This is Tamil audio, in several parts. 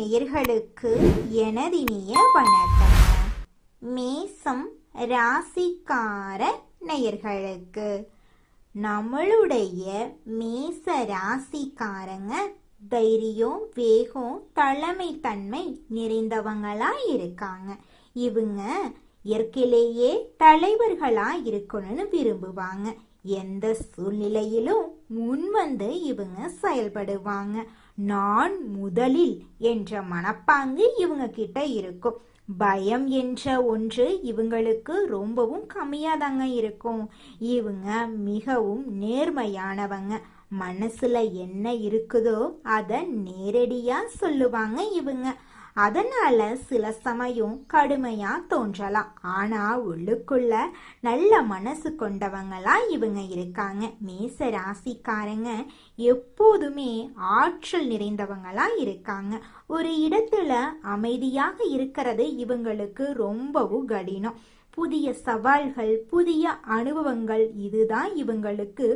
நேயர்களுக்கு எனதினிய வணக்கம். மேசம் ராசிக்கார நேயர்களுக்கு நம்மளுடைய மேச ராசிக்காரங்க தைரியம், வேகம், தலைமைத்தன்மை நிறைந்தவங்களா இருக்காங்க. இவங்க இயற்கையிலேயே தலைவர்களா இருக்கணும்னு விரும்புவாங்க. எந்த சூழ்நிலையிலும் முன்வந்து இவங்க செயல்படுவாங்க. நான் முதலில் என்ற மனப்பாங்கு இவங்க கிட்ட இருக்கும். பயம் என்ற ஒன்று இவங்களுக்கு ரொம்பவும் கம்மியாதாங்க இருக்கும். இவங்க மிகவும் நேர்மையானவங்க. மனசுல என்ன இருக்குதோ அதை நேரடியா சொல்லுவாங்க இவங்க. அதனால சில சமயம் கடுமையா தோன்றலாம், ஆனா உள்ளுக்குள்ள நல்ல மனசு கொண்டவங்களா இவங்க இருக்காங்க. மேச ராசிக்காரங்க எப்போதுமே ஆற்றல் நிறைந்தவங்களா இருக்காங்க. ஒரு இடத்துல அமைதியாக இருக்கிறது இவங்களுக்கு ரொம்பவும் கடினம். புதிய சவால்கள், புதிய அனுபவங்கள் இதுதான் இவங்களுக்கு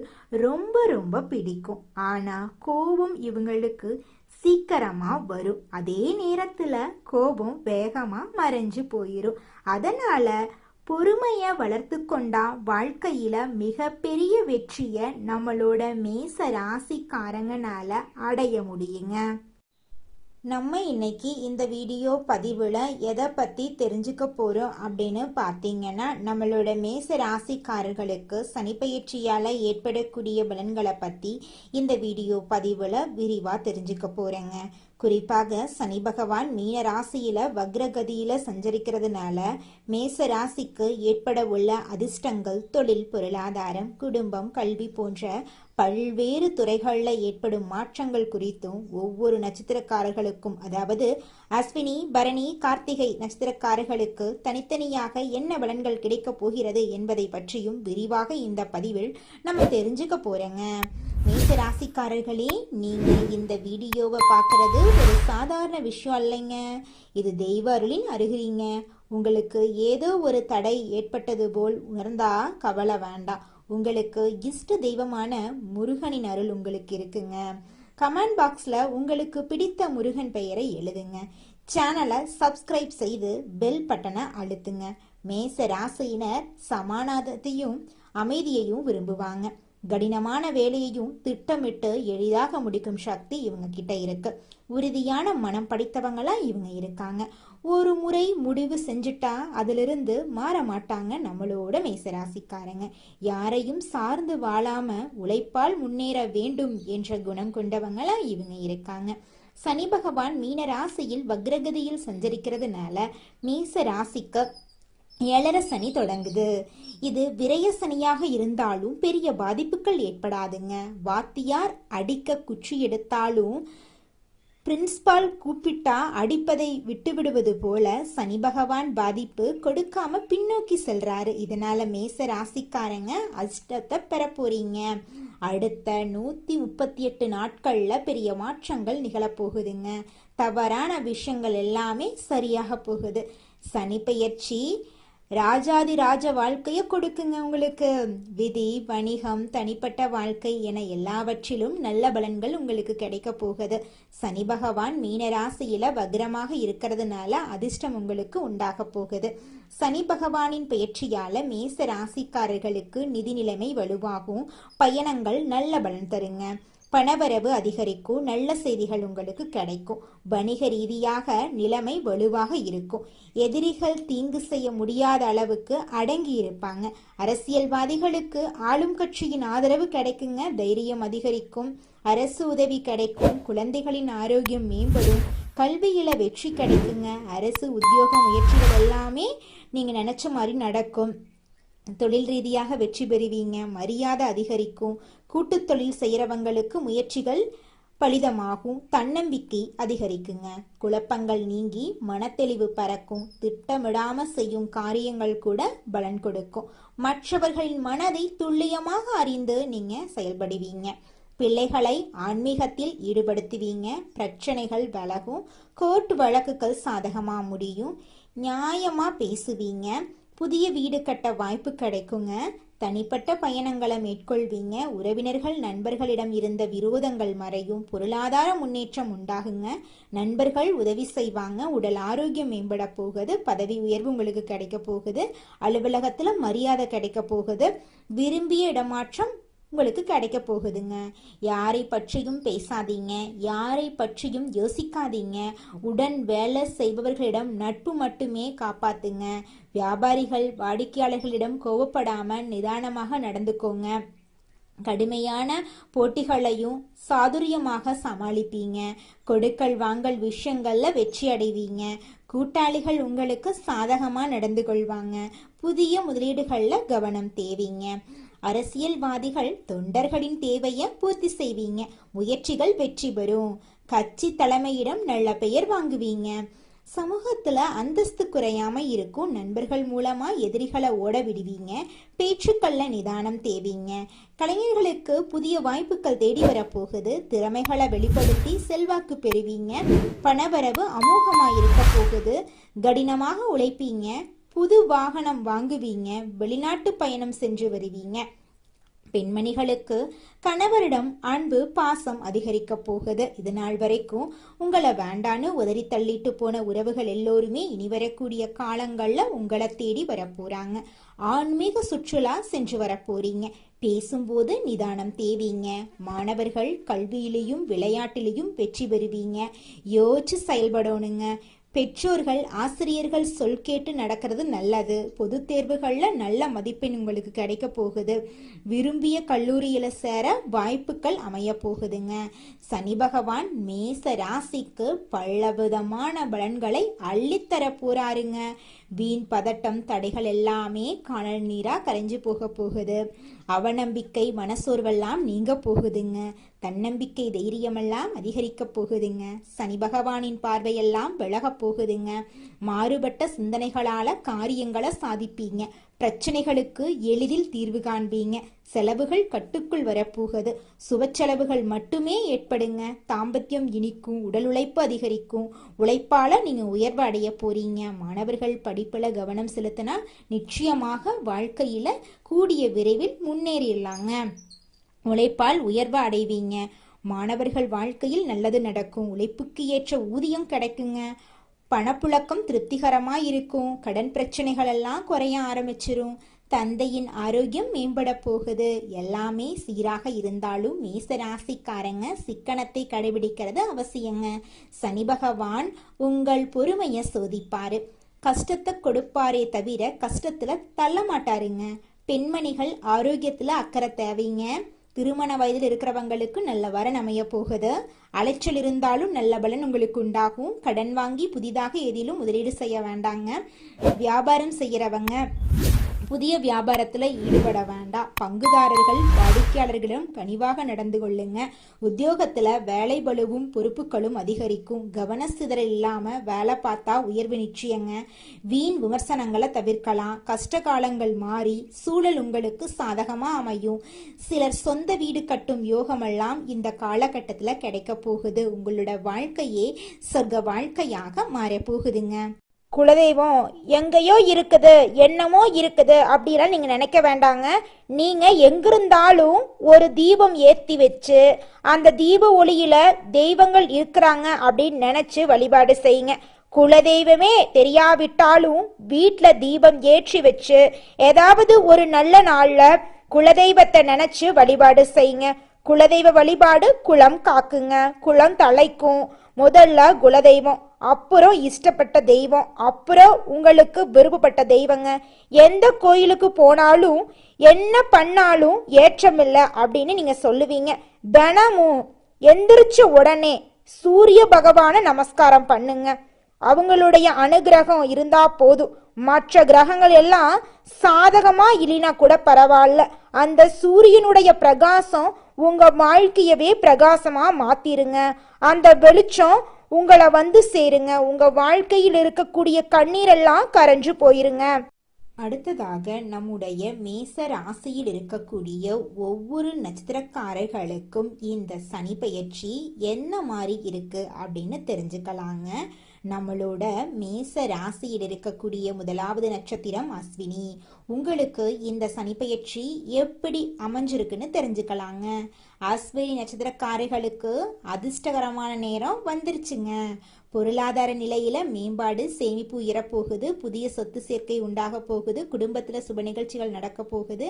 ரொம்ப ரொம்ப பிடிக்கும். ஆனா கோபம் இவங்களுக்கு சீக்கிரமா வரும். அதே நேரத்துல கோபம் வேகமா மறைஞ்சு போயிரும். அதனால பொறுமைய வளர்த்து கொண்டா வாழ்க்கையில மிகப்பெரிய வெற்றிய நம்மளோட மேச ராசிக்காரங்கனால அடைய முடியுங்க. நம்ம இன்னைக்கு இந்த வீடியோ பதிவில் எதை பற்றி தெரிஞ்சுக்க போகிறோம் அப்படின்னு பார்த்தீங்கன்னா, நம்மளோட மேச ராசிக்காரர்களுக்கு சனிப்பெயர்ச்சியால் ஏற்படக்கூடிய பலன்களை பற்றி இந்த வீடியோ பதிவில் விரிவாக தெரிஞ்சுக்க போகிறேங்க. குறிப்பாக சனி பகவான் மீன ராசியில வக்ரகதியில சஞ்சரிக்கிறதுனால மேச ராசிக்கு ஏற்பட உள்ள அதிர்ஷ்டங்கள் தொழில், பொருளாதாரம், குடும்பம், கல்வி போன்ற பல்வேறு துறைகளில் ஏற்படும் மாற்றங்கள் குறித்தும் ஒவ்வொரு நட்சத்திரக்காரர்களுக்கும், அதாவது அஸ்வினி, பரணி, கார்த்திகை நட்சத்திரக்காரர்களுக்கு தனித்தனியாக என்ன பலன்கள் கிடைக்க போகிறது என்பதை பற்றியும் விரிவாக இந்த பதிவில் நம்ம தெரிஞ்சுக்க போறோங்க. மேச ராசிக்காரர்களே, நீங்க இந்த வீடியோவை பார்க்கறது ஒரு சாதாரண விஷயம் இல்லைங்க. இது தெய்வ அருளின் அறிகுறிங்க. உங்களுக்கு ஏதோ ஒரு தடை ஏற்பட்டது போல் உணர்ந்தா கவலை வேண்டாம். உங்களுக்கு இஷ்ட தெய்வமான முருகனின் அருள் உங்களுக்கு இருக்குங்க. கமெண்ட் பாக்ஸ்ல உங்களுக்கு பிடித்த முருகன் பெயரை எழுதுங்க. சேனலை சப்ஸ்கிரைப் செய்து பெல் பட்டனை அழுத்துங்க. மேச ராசியினர் சமாதானத்தையும் அமைதியையும் விரும்புவாங்க. கடினமான வேலையையும் திட்டமிட்டு எளிதாக முடிக்கும் சக்தி இவங்க கிட்ட இருக்கு. உறுதியான மனம் படைத்தவங்களா இவங்க இருக்காங்க. ஒரு முறை முடிவு செஞ்சுட்டா அதிலிருந்து மாற மாட்டாங்க நம்மளோட மேசராசிக்காரங்க. யாரையும் சார்ந்து வாழாம உழைப்பால் முன்னேற வேண்டும் என்ற குணம் கொண்டவங்களா இவங்க இருக்காங்க. சனி பகவான் மீன ராசியில் வக்ரகதியில் சஞ்சரிக்கிறதுனால மேச ராசிக்கு 7 சனி தொடங்குது. இது விரய சனியாக இருந்தாலும் பெரிய பாதிப்புகள் ஏற்படாதுங்க. வாத்தியார் அடிக்க குச்சி எடுத்தாலும் பிரின்ஸ்பால் கூப்பிட்டா அடிப்பதை விட்டுவிடுவது போல சனி பகவான் பாதிப்பு கொடுக்காம பின்னோக்கி செல்றாரு. இதனால மேச ராசிக்காரங்க அதிர்ஷ்டத்தை பெற போறீங்க. அடுத்த 138 நாட்கள்ல பெரிய மாற்றங்கள் நிகழப்போகுதுங்க. தவறான விஷயங்கள் எல்லாமே சரியாக போகுது. சனி பெயர்ச்சி ராஜாதி ராஜ வாழ்க்கைய கொடுக்குங்க உங்களுக்கு. விதி, வணிகம், தனிப்பட்ட வாழ்க்கை என எல்லாவற்றிலும் நல்ல பலன்கள் உங்களுக்கு கிடைக்க போகுது. சனி பகவான் மீன ராசியில வக்ரமாக இருக்கிறதுனால அதிர்ஷ்டம் உங்களுக்கு உண்டாக போகுது. சனி பகவானின் பெயர்ச்சியால மேச ராசிக்காரர்களுக்கு நிதி நிலைமை வலுவாகும். பயணங்கள் நல்ல பலன் தருங்க. பணவரவு அதிகரிக்கும். நல்ல செய்திகள் உங்களுக்கு கிடைக்கும். வணிக ரீதியாக நிலைமை வலுவாக இருக்கும். எதிரிகள் தீங்கு செய்ய முடியாத அளவுக்கு அடங்கி இருப்பாங்க. அரசியல்வாதிகளுக்கு ஆளும் கட்சியின் ஆதரவு கிடைக்குங்க. தைரியம் அதிகரிக்கும். அரசு உதவி கிடைக்கும். குழந்தைகளின் ஆரோக்கியம் மேம்படும். கல்வியில வெற்றி கிடைக்குங்க. அரசு உத்தியோக முயற்சிகள் எல்லாமே நீங்க நினைச்ச மாதிரி நடக்கும். தொழில் ரீதியாக வெற்றி பெறுவீங்க. மரியாதை அதிகரிக்கும். கூட்டு தொழில் செய்யறவங்களுக்கு முயற்சிகள் பலிதமாகும். தன்னம்பிக்கை அதிகரிக்குங்க. குழப்பங்கள் நீங்கி மனத்தெளிவு பறக்கும். திட்டமிடாம செய்யும் காரியங்கள் கூட பலன் கொடுக்கும். மற்றவர்களின் மனதை துல்லியமாக அறிந்து நீங்க செயல்படுவீங்க. பிள்ளைகளை ஆன்மீகத்தில் ஈடுபடுத்துவீங்க. பிரச்சனைகள் விலகும். கோர்ட் வழக்குகள் சாதகமா முடியும். நியாயமா பேசுவீங்க. புதிய வீடு கட்ட வாய்ப்பு கிடைக்குங்க. தனிப்பட்ட பயணங்களை மேற்கொள்வீங்க. உறவினர்கள் நண்பர்களிடம் இருந்த விரோதங்கள் மறையும். பொருளாதார முன்னேற்றம் உண்டாகுங்க. நண்பர்கள் உதவி செய்வாங்க. உடல் ஆரோக்கியம் மேம்பட போகுது. பதவி உயர்வு உங்களுக்கு கிடைக்க போகுது. அலுவலகத்துல மரியாதை கிடைக்க போகுது. விரும்பிய இடமாற்றம் உங்களுக்கு கிடைக்க போகுதுங்க. யாரை பற்றியும் பேசாதீங்க, யாரை பற்றியும் யோசிக்காதீங்க. உடன் வேலை செய்பவர்களிடம் நட்பு மட்டுமே காப்பாத்துங்க. வியாபாரிகள் வாடிக்கையாளர்களிடம் கோபப்படாம நிதானமாக நடந்துக்கோங்க. கடுமையான போட்டிகளையும் சாதுரியமாக சமாளிப்பீங்க. கொடுக்கல் வாங்கல் விஷயங்கள்ல வெற்றி அடைவீங்க. கூட்டாளிகள் உங்களுக்கு சாதகமா நடந்து கொள்வாங்க. புதிய முதலீடுகள்ல கவனம் தேவைங்க. அரசியல்வாதிகள் தொண்டர்களின் தேவையை பூர்த்தி செய்வீங்க. முயற்சிகள் வெற்றி பெறும். கட்சி தலைமையிடம் நல்ல பெயர் வாங்குவீங்க. சமூகத்துல அந்தஸ்து குறையாம இருக்கும். நண்பர்கள் மூலமா எதிரிகளை ஓட விடுவீங்க. பேச்சுக்கள்ல நிதானம் தேவைங்க. கலைஞர்களுக்கு புதிய வாய்ப்புகள் தேடி வரப்போகுது. திறமைகளை வெளிப்படுத்தி செல்வாக்கு பெறுவீங்க. பணவரவு அமோகமா இருக்க போகுது. கடினமாக உழைப்பீங்க. புது வாகனம் வாங்குவீங்க. வெளிநாட்டு பயணம் சென்று வருவீங்க. பெண்மணிகளுக்கு கணவரிடம் அன்பு பாசம் அதிகரிக்க போகுது. இது நாள் வரைக்கும் உங்களை வேண்டான்னு உதறி தள்ளிட்டு போன உறவுகள் எல்லோருமே இனி வரக்கூடிய காலங்கள்ல உங்களை தேடி வரப்போறாங்க. ஆன்மீக சுற்றுலா சென்று வரப்போறீங்க. பேசும்போது நிதானம் தேவைங்க. மாணவர்கள் கல்வியிலையும் விளையாட்டிலையும் வெற்றி பெறுவீங்க. யோசிச்சு செயல்படணுங்க. பெற்றோர்கள் ஆசிரியர்கள் சொல் கேட்டு நடக்கிறது நல்லது. பொது தேர்வுகள்ல நல்ல மதிப்பெண் உங்களுக்கு கிடைக்க போகுது. விரும்பிய கல்லூரியில சேர வாய்ப்புகள் அமைய போகுதுங்க. சனி பகவான் மேச ராசிக்கு பலவிதமான பலன்களை அள்ளித்தர போறாருங்க. வீண் பதட்டம் தடைகள் எல்லாமே காணல் நீரா கரைஞ்சு போகுது. அவநம்பிக்கை மனசோர்வெல்லாம் நீங்க போகுதுங்க. தன்னம்பிக்கை தைரியமெல்லாம் அதிகரிக்க போகுதுங்க. சனி பகவானின் பார்வையெல்லாம் விலக போகுதுங்க. மாறுபட்ட சிந்தனைகளால காரியங்களை சாதிப்பீங்க. பிரச்சனைகளுக்கு எளிதில் தீர்வு காண்பீங்க. செலவுகள் கட்டுக்குள் வரப்போகுது. சுப செலவுகள் மட்டுமே ஏற்படுங்க. தாம்பத்தியம் இனிக்கும். உடல் உழைப்பு அதிகரிக்கும். உழைப்பால நீங்க உயர்வு அடைய போறீங்க. மாணவர்கள் படிப்புல கவனம் செலுத்தினா நிச்சயமாக வாழ்க்கையில கூடிய விரைவில் முன்னேறிடலாங்க. உழைப்பால் உயர்வு அடைவீங்க. மாணவர்கள் வாழ்க்கையில் நல்லது நடக்கும். உழைப்புக்கு ஏற்ற ஊதியம் கிடைக்குங்க. பணப்புழக்கம் திருப்திகரமா இருக்கும். கடன் பிரச்சனைகள் எல்லாம் குறைய ஆரம்பிச்சிரும். தந்தையின் ஆரோக்கியம் மேம்பட போகுது. எல்லாமே சீராக இருந்தாலும் மேச ராசிக்காரங்க சிக்கனத்தை கடைபிடிக்கிறது அவசியங்க. சனி பகவான் உங்கள் பொறுமையை சோதிப்பாரு. கஷ்டத்தை கொடுப்பாரே தவிர கஷ்டத்துல தள்ள மாட்டாருங்க. பெண்மணிகள் ஆரோக்கியத்துல அக்கறை தேவைங்க. திருமண வயதில் இருக்கிறவங்களுக்கு நல்ல வரன் அமைய போகுது. அலைச்சல் இருந்தாலும் நல்ல பலன் உங்களுக்கு உண்டாகும். கடன் வாங்கி புதிதாக எதிலும் முதலீடு செய்ய வேண்டாங்க. வியாபாரம் செய்யறவங்க புதிய வியாபாரத்துல ஈடுபட வேண்டாம். பங்குதாரர்கள் வாடிக்கையாளர்களிடம் கனிவாக நடந்து கொள்ளுங்க. உத்தியோகத்துல வேலை பளுவும் பொறுப்புகளும் அதிகரிக்கும். கவன சிதறல் இல்லாம வேலை பார்த்தா உயர்வு நிச்சயங்க. வீண் விமர்சனங்களை தவிர்க்கலாம். கஷ்ட காலங்கள் மாறி சூழல் உங்களுக்கு சாதகமா அமையும். சிலர் சொந்த வீடு கட்டும் யோகமெல்லாம் இந்த காலகட்டத்துல கிடைக்க போகுது. உங்களோட வாழ்க்கையே சொர்க்க வாழ்க்கையாக மாற போகுதுங்க. குலதெய்வம் எங்கேயோ இருக்குது, என்னமோ இருக்குது அப்படிலாம் நீங்க நினைக்க வேண்டாங்க. நீங்க எங்கிருந்தாலும் ஒரு தீபம் ஏத்தி வச்சு அந்த தீப ஒளியில தெய்வங்கள் இருக்கிறாங்க அப்படின்னு நினைச்சு வழிபாடு செய்யுங்க. குலதெய்வமே தெரியாவிட்டாலும் வீட்டுல தீபம் ஏற்றி வச்சு ஏதாவது ஒரு நல்ல நாள்ல குலதெய்வத்தை நினைச்சு வழிபாடு செய்யுங்க. குலதெய்வ வழிபாடு குலம் காக்குங்க. குலம் தலைக்கும். முதல்ல குலதெய்வம், அப்புறம் இஷ்டப்பட்ட தெய்வம், அப்புறம் உங்களுக்கு விருப்பப்பட்ட தெய்வங்க. எந்த கோயிலுக்கு போனாலும் என்ன பண்ணாலும் ஏற்றமில்லை அப்படின்னு நீங்க சொல்லுவீங்க. தினமும் எந்திரிச்ச உடனே சூரிய பகவான நமஸ்காரம் பண்ணுங்க. அவங்களுடைய அனுகிரகம் இருந்தா போதும். மற்ற கிரகங்கள் எல்லாம் சாதகமா இல்லைனா கூட பரவாயில்ல. அந்த சூரியனுடைய பிரகாசம் உங்க வாழ்க்கையவே பிரகாசமா மாத்திருங்க. அந்த வெளிச்சம் உங்களை வந்து சேருங்க. உங்க வாழ்க்கையில் இருக்கக்கூடிய கண்ணீரெல்லாம் கரைஞ்சு போயிருங்க. அடுத்ததாக நம்முடைய மேச ராசியில் இருக்கக்கூடிய ஒவ்வொரு நட்சத்திரக்காரர்களுக்கும் இந்த சனி பெயர்ச்சி என்ன மாதிரி இருக்கு அப்படின்னு தெரிஞ்சுக்கலாங்க. நம்மளோட மேச ராசியில் இருக்கக்கூடிய முதலாவது நட்சத்திரம் அஸ்வினி. உங்களுக்கு இந்த சனிப்பெயர்ச்சி எப்படி அமைஞ்சிருக்குன்னு தெரிஞ்சுக்கலாங்க. அஸ்வினி நட்சத்திரக்காரர்களுக்கு அதிர்ஷ்டகரமான நேரம் வந்துருச்சுங்க. பொருளாதார நிலையில மேம்பாடு, சேமிப்பு உயரப்போகுது, புதிய சொத்து சேர்க்கை உண்டாக போகுது, குடும்பத்துல சுப நிகழ்ச்சிகள் நடக்க போகுது,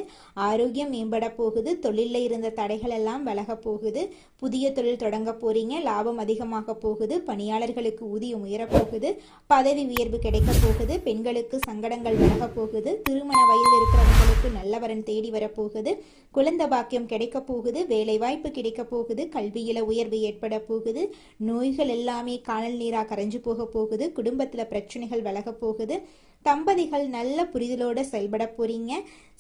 ஆரோக்கியம் மேம்பட போகுது, தொழில இருந்த தடைகள் எல்லாம் விலக போகுது, புதிய தொழில் தொடங்க போறீங்க, லாபம் அதிகமாக போகுது, பணியாளர்களுக்கு ஊதியம் உயரப்போகுது, பதவி உயர்வு கிடைக்க போகுது, பெண்களுக்கு சங்கடங்கள் விலக போகுது, திருமண வயதில் இருக்கிறவங்களுக்கு நல்லவரன் தேடி வரப்போகுது, குழந்தை பாக்கியம் கிடைக்க போகுது, வேலை வாய்ப்பு கிடைக்க போகுது, கல்வியில உயர்வு ஏற்பட போகுது, நோய்கள் எல்லாமே காணல் நீரா கரைஞ்சு போக போகுது, குடும்பத்துல பிரச்சனைகள் விலக போகுது, தம்பதிகள் நல்ல புரிதலோட செயல்பட போறீங்க.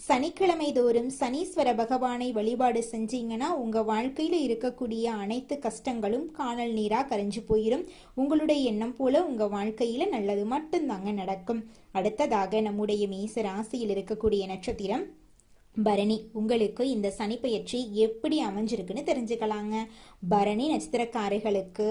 சனிக்கிழமை தோறும் சனீஸ்வர பகவானை வழிபாடு செஞ்சீங்கன்னா உங்க வாழ்க்கையில இருக்கக்கூடிய அனைத்து கஷ்டங்களும் காணல் நீரா கரைஞ்சு போயிடும். உங்களுடைய எண்ணம் போல உங்க வாழ்க்கையில நல்லது மட்டும்தாங்க நடக்கும். அடுத்ததாக நம்முடைய மேச ராசியில் இருக்கக்கூடிய நட்சத்திரம் பரணி. உங்களுக்கு இந்த சனிப்பெயர்ச்சி எப்படி அமைஞ்சிருக்குன்னு தெரிஞ்சுக்கலாங்க. பரணி நட்சத்திரக்காரர்களுக்கு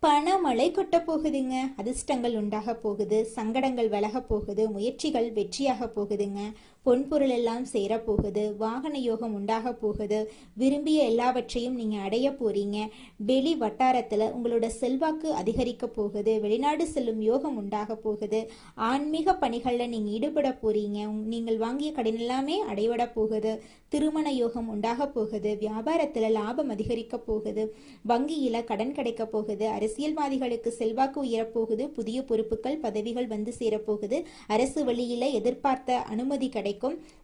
பணமழை கொட்ட போகுதுங்க. அதிர்ஷ்டங்கள் உண்டாக போகுது, சங்கடங்கள் விலக போகுது, முயற்சிகள் வெற்றியாக போகுதுங்க. பொன்பொருள் எல்லாம் சேர போகுது, வாகன யோகம் உண்டாக போகுது, விரும்பிய எல்லாவற்றையும் நீங்க அடைய போறீங்க. வெளி வட்டாரத்துல உங்களோட செல்வாக்கு அதிகரிக்க போகுது, வெளிநாடு செல்லும் யோகம் உண்டாக போகுது, ஆன்மீக பணிகள்ல நீங்க ஈடுபட போறீங்க. நீங்கள் வாங்கிய கடன் எல்லாமே அடைபட போகுது, திருமண யோகம் உண்டாக போகுது, வியாபாரத்துல லாபம் அதிகரிக்க போகுது, வங்கியில கடன் கிடைக்க போகுது, அரசியல்வாதிகளுக்கு செல்வாக்கு உயரப்போகுது, புதிய பொறுப்புகள் பதவிகள் வந்து சேரப்போகுது, அரசு வழியில எதிர்பார்த்த அனுமதி கிடைக்கும்,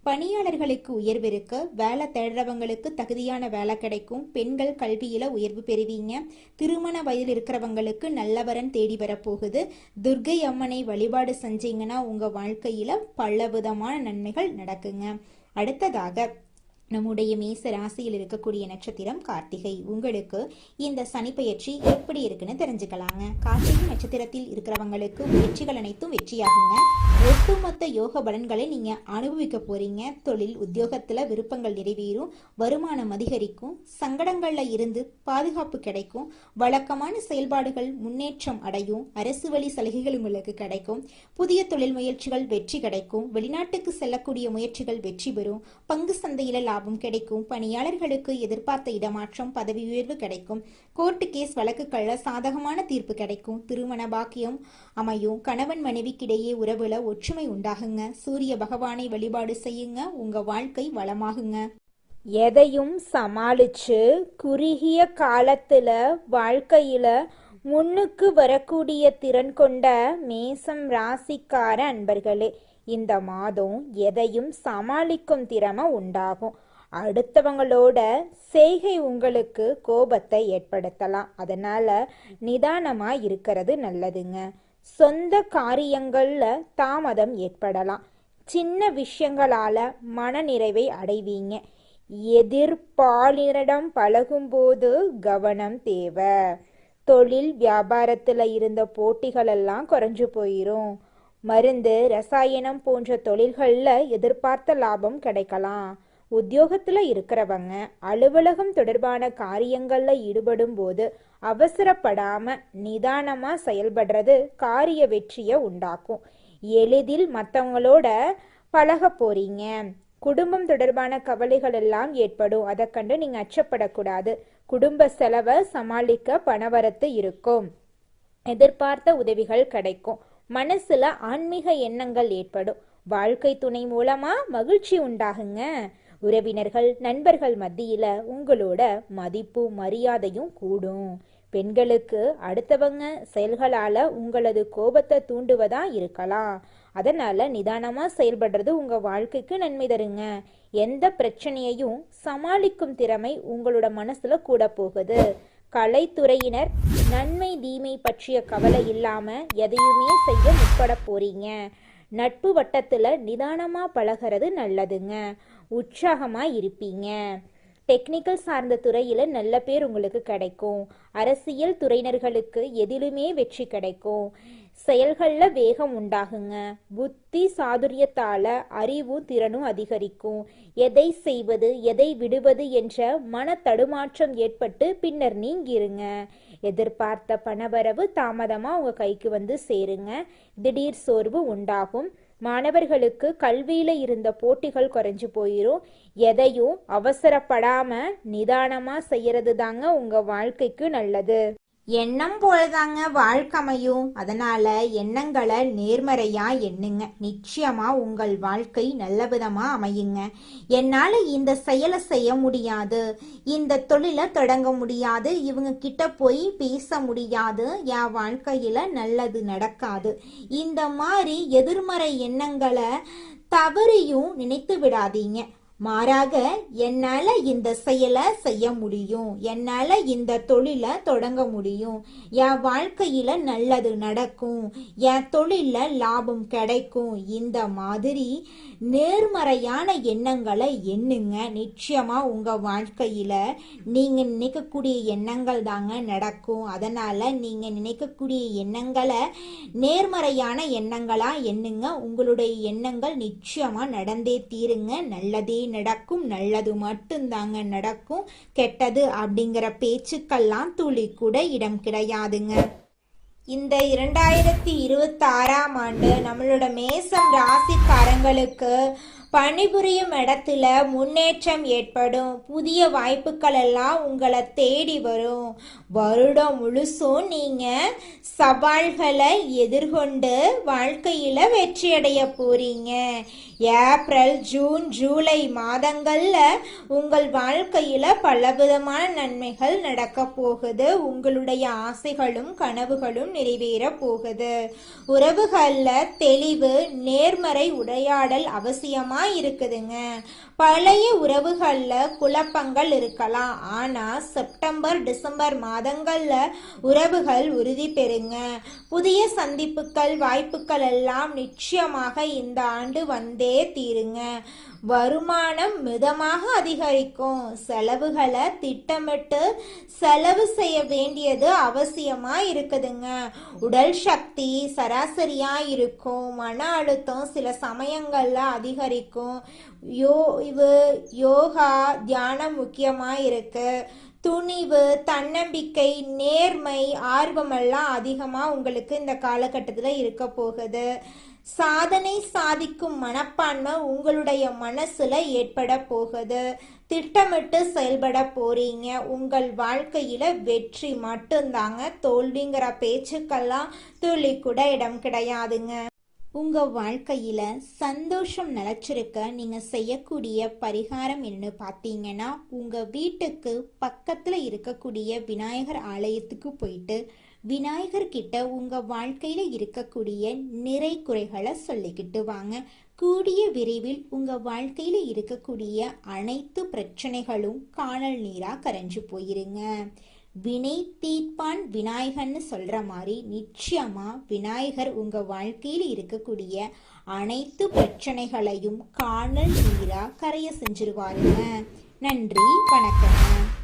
பணியாளர்களுக்கு உயர்வு இருக்கு, வேலை தேடுறவங்களுக்கு தகுதியான வேலை கிடைக்கும், பெண்கள் கல்வியில உயர்வு பெறுவீங்க, திருமண வயதில் இருக்கிறவங்களுக்கு நல்லவரன் தேடி வரப்போகுது, துர்க்கை அம்மனை வழிபாடு செஞ்சீங்கன்னா உங்க வாழ்க்கையில பலவிதமான நன்மைகள் நடக்குங்க. அடுத்ததாக நம்முடைய மேச ராசியில் இருக்கக்கூடிய நட்சத்திரம் கார்த்திகை. உங்களுக்கு இந்த சனிப்பெயர்ச்சி எப்படி இருக்குன்னு தெரிஞ்சுக்கலாங்க. கார்த்திகை நட்சத்திரத்தில் இருக்கிறவங்களுக்கு முயற்சிகள் அனைத்தும் வெற்றியாகுங்க. ஒட்டுமொத்த யோக பலன்களை நீங்க அனுபவிக்க போறீங்க. தொழில் உத்தியோகத்துல விருப்பங்கள் நிறைவேறும், வருமானம் அதிகரிக்கும், சங்கடங்கள்ல இருந்து பாதுகாப்பு கிடைக்கும், வழக்கமான செயல்பாடுகள் முன்னேற்றம் அடையும், அரசு வழி சலுகைகள் உங்களுக்கு கிடைக்கும், புதிய தொழில் முயற்சிகள் வெற்றி கிடைக்கும், வெளிநாட்டுக்கு செல்லக்கூடிய முயற்சிகள் வெற்றி பெறும், பங்கு சந்தையில லாபம் கிடைக்கும், பணியாளர்களுக்கு எதிர்பார்த்த இடமாற்றம் பதவி உயர்வு கிடைக்கும், கோர்ட்டு கேஸ் வழக்குகள்ல சாதகமான தீர்ப்பு கிடைக்கும், திருமண பாக்கியம் அமையும், கணவன் மனைவிக்கிடையே உறவுல ஒற்றுமை உண்டாகுங்க. சூரிய பகவானை வழிபாடு செய்யுங்க, உங்க வாழ்க்கை வளமாகுங்க. எதையும் சமாளிச்சு குறுகிய காலத்துல வாழ்க்கையில முன்னுக்கு வரக்கூடிய திறன் கொண்ட மேசம் ராசிக்கார அன்பர்களே, இந்த மாதம் எதையும் சமாளிக்கும் திறமை உண்டாகும். அடுத்தவங்களோட செய்கை உங்களுக்கு கோபத்தை ஏற்படுத்தலாம், அதனால நிதானமா இருக்கிறது நல்லதுங்க. சொந்த காரியங்கள்ல தாமதம் ஏற்படலாம், சின்ன விஷயங்களால மனநிறைவை அடைவீங்க. எதிர்பாலினரிடம் பழகும்போது கவனம் தேவை. தொழில் வியாபாரத்துல இருந்த போட்டிகள் எல்லாம் குறைஞ்சு போயிரும். மருந்து, ரசாயனம் போன்ற தொழில்கள்ல எதிர்பார்த்த லாபம் கிடைக்கலாம். உத்தியோகத்துல இருக்கிறவங்க அலுவலகம் தொடர்பான காரியங்கள்ல ஈடுபடும் போது அவசரப்படாம நிதானமா செயல்படுறது காரிய வெற்றியை உண்டாக்கும். எளிதில் மற்றவங்களோட பழக போறீங்க. குடும்பம் தொடர்பான கவலைகள் எல்லாம் ஏற்படும், அதை கண்டு நீங்க அச்சப்படக்கூடாது. குடும்ப செலவை சமாளிக்க பணவரத்து இருக்கும், எதிர்பார்த்த உதவிகள் கிடைக்கும், மனசுல ஆன்மீக எண்ணங்கள் ஏற்படும், வாழ்க்கை துணை மூலமா மகிழ்ச்சி உண்டாகுங்க. உறவினர்கள் நண்பர்கள் மத்தியில உங்களோட மதிப்பு மரியாதையும் கூடும். பெண்களுக்கு அடுத்தவங்க செயல்களால உங்களது கோபத்தை தூண்டுவதா இருக்கலாம், அதனால நிதானமா செயல்படுறது உங்க வாழ்க்கைக்கு நன்மை தருங்க. எந்த பிரச்சனையையும் சமாளிக்கும் திறமை உங்களோட மனசுல கூட போகுது. கலைத்துறையினர் நன்மை தீமை பற்றிய கவலை இல்லாம எதையுமே செய்ய முற்பட போறீங்க. நட்பு வட்டத்துல நிதானமா பழகிறது நல்லதுங்க. உற்சாகமா இருப்பீங்க. டெக்னிக்கல் சார்ந்த துறையில் நல்ல பேர் உங்களுக்கு கிடைக்கும். அரசியல் துறையினர்களுக்கு எதிலுமே வெற்றி கிடைக்கும். செயல்களில் வேகம் உண்டாகுங்க. புத்தி சாதுரியத்தால அறிவும் திறனும் அதிகரிக்கும். எதை செய்வது எதை விடுவது என்ற மன தடுமாற்றம் ஏற்பட்டு பின்னர் நீங்கிருங்க. எதிர்பார்த்த பணவரவு தாமதமாக உங்கள் கைக்கு வந்து சேருங்க. திடீர் சோர்வு உண்டாகும். மாணவர்களுக்கு கல்வியில் இருந்த போட்டிகள் குறைஞ்சு போயிடும். எதையும் அவசரப்படாம நிதானமா செய்யறது தாங்க உங்க வாழ்க்கைக்கு நல்லது. எண்ணம் போலதாங்க வாழ்க்கை அமையும். அதனால எண்ணங்களை நேர்மறையா எண்ணுங்க. நிச்சயமா உங்கள் வாழ்க்கை நல்ல விதமா அமையுங்க. என்னால இந்த செயலை செய்ய முடியாது, இந்த தொழிலை தொடங்க முடியாது, இவங்க கிட்ட போய் பேச முடியாது, என் வாழ்க்கையில நல்லது நடக்காது, இந்த மாதிரி எதிர்மறை எண்ணங்களை தவறியும் நினைத்து விடாதீங்க. மாறாக என்னால இந்த செயலை செய்ய முடியும், என்னால இந்த தொழிலை தொடங்க முடியும், என் வாழ்க்கையில நல்லது நடக்கும், என் தொழில லாபம் கிடைக்கும், இந்த மாதிரி நேர்மறையான எண்ணங்களை எண்ணுங்க. நிச்சயமா உங்க வாழ்க்கையில நீங்க நினைக்கக்கூடிய எண்ணங்கள் தாங்க நடக்கும். அதனால நீங்க நினைக்கக்கூடிய எண்ணங்களை நேர்மறையான எண்ணங்களா எண்ணுங்க. உங்களுடைய எண்ணங்கள் நிச்சயமா நடந்தே தீருங்க. நல்லதே நடக்கும், நல்லது மட்டும்தாங்க நடக்கும். கெட்டது அப்படிங்கிற பேச்சுக்கெல்லாம் துளி கூட இடம் கிடையாதுங்க. இந்த 2026ஆம் ஆண்டு நம்மளோட மேசம் ராசிக்காரங்களுக்கு பணிபுரியும் இடத்துல முன்னேற்றம் ஏற்படும். புதிய வாய்ப்புகள் எல்லாம் உங்களை தேடி வரும். வருடம் முழுசும் நீங்க சவால்களை எதிர்கொண்டு வாழ்க்கையில வெற்றியடைய போறீங்க. ஏப்ரல் ஜூன் ஜூலை மாதங்கள்ல உங்கள் வாழ்க்கையில பலவிதமான நன்மைகள் நடக்க போகுது. உங்களுடைய ஆசைகளும் கனவுகளும் நிறைவேற போகுது. உறவுகள்ல தெளிவு நேர்மறை உரையாடல் அவசியமா இருக்குதுங்க. பழைய உறவுகள்ல குழப்பங்கள் இருக்கலாம். ஆனா செப்டம்பர் டிசம்பர் மாதங்கள்ல உறவுகள் உறுதி பெறுங்க. புதிய சந்திப்புகள் வாய்ப்புகள் எல்லாம் நிச்சயமாக இந்த ஆண்டு வந்தே தீருங்க. வருமானம் மிதமாக அதிகரிக்கும். செலவுகளை திட்டமிட்டு செலவு செய்ய வேண்டியது அவசியமா இருக்குதுங்க. உடல் சக்தி சராசரியா இருக்கும். மன அழுத்தம் சில சமயங்கள்ல அதிகரிக்கும். யோகா தியானம் முக்கியமா இருக்கு. துணிவு தன்னம்பிக்கை நேர்மை ஆர்வமெல்லாம் அதிகமாக உங்களுக்கு இந்த காலகட்டத்தில் இருக்க போகுது. சாதனை சாதிக்கும் மனப்பான்மை உங்களுடைய மனசுல ஏற்பட போகுது. திட்டமிட்டு செயல்பட போறீங்க. உங்கள் வாழ்க்கையில வெற்றி மட்டும்தாங்க. தோல்விங்கிற பேச்சுக்கெல்லாம் துளி கூட இடம் கிடையாதுங்க. உங்க வாழ்க்கையில சந்தோஷம் நிலைச்சிருக்க நீங்க செய்யக்கூடிய பரிகாரம் என்னன்னு பார்த்தீங்கன்னா, உங்க வீட்டுக்கு பக்கத்துல இருக்கக்கூடிய விநாயகர் ஆலயத்துக்கு போயிட்டு விநாயகர் கிட்ட உங்க வாழ்க்கையில இருக்கக்கூடிய நிறை குறைகளை சொல்லிக்கிட்டு வாங்க. கூடிய விரைவில் உங்க வாழ்க்கையில இருக்கக்கூடிய அனைத்து பிரச்சனைகளும் காணல் நீரா கரைஞ்சு போயிருங்க. வினை தீர்ப்பான் விநாயகர்னு சொல்ற மாதிரி நிச்சயமா விநாயகர் உங்க வாழ்க்கையில் இருக்கக்கூடிய அனைத்து பிரச்சனைகளையும் காணல் நீரா கரைய செஞ்சிருவாருங்க. நன்றி, வணக்கம்.